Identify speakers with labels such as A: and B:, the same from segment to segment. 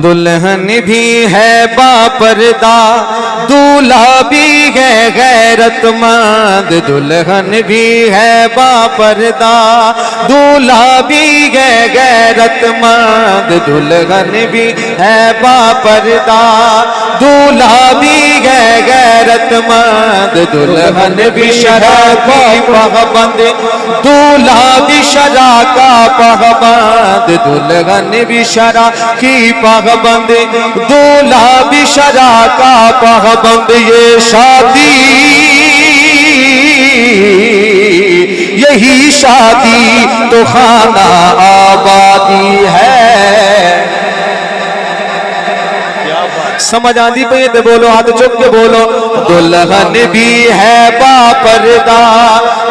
A: दुल्हन भी है बापर्दा, दूल्हा भी है गैरतमंद। दुल्हन भी है बापर्दा, दूल्हा भी है गैरतमंद। दुल्हन भी है बापर्दा, दूल्हा भी है गैरतमंद। दुल्हन भी शरा की पाबंद, दूल्हा भी शरा का पाबंद। दुल्हन भी शरा की पाबंद, दूल्हा भी शरा का पाबंद। ये शादी, यही शादी तो खाना आबादी है। समझ आती पे तो बोलो, हाथ चुक के बोलो। दुल्हन भी है बापर्दा,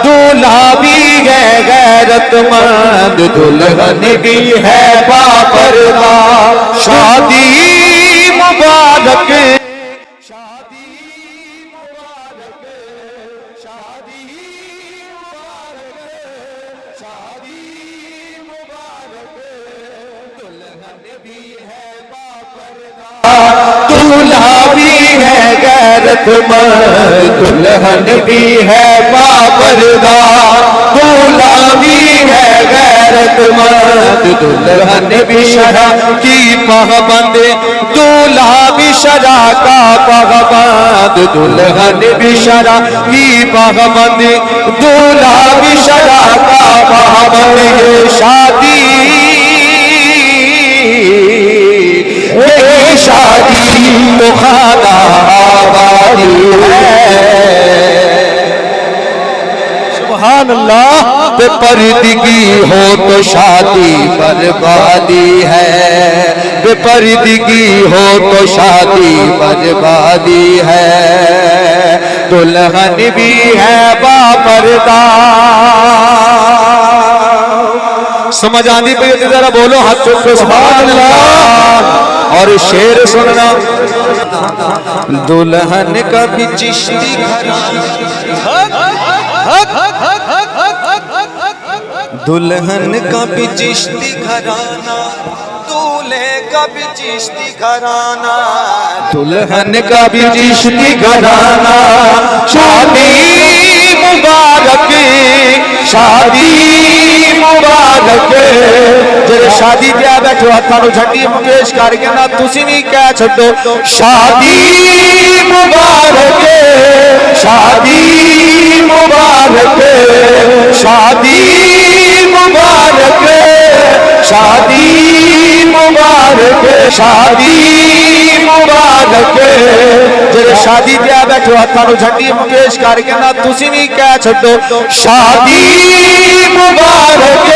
A: दूल्हा भी है गैरतमंद। दुल्हन भी है बापर्दा, शादी मुबारक, शादी मुबारक, शादी मुबारक, शादी मुबारक। दुल्हन भी है बापर्दा, दूल्हा भी है गैरतमंद। दुल्हन भी है बापर्दा, दूल्हा भी है गैरतमंद। दुल्हन भी शरा की पाबंद, दूल्हा भी शरा का पाबंद। दुल्हन भी शरा की पाबंद, दूल्हा भी शरा का पाबंद। ये शादी, ये शादी तो खाना आबादी है। सुभान अल्लाह। बेपर्दगी हो तो शादी बर्बादी है, बेपर्दगी हो तो शादी बर्बादी है। दुल्हन भी है बापर्दा। समझ आनी पे जरा बोलो, हाथ चुक के सुभान अल्लाह। और शेर सुनना, दुल्हन का भी चिश्ती घराना, दुल्हन का भी चिश्ती घराना, दूल्हे का भी चिश्ती घराना। दुल्हन का भी चिश्ती घराना, शादी मुबारक, शादी मुबारक। जेरे शादी ते बैठो हत्थां नूं झंडी पेश करके ना तुसीं भी कह छड्डो, शादी मुबारक, शादी मुबारक, शादी मुबारक, शादी मुबारक, शादी मुबारक। जेरे शादी ते बैठो हत्थां नूं झंडी पेश करके ना तुसीं भी कह छड्डो, शादी मुबारक।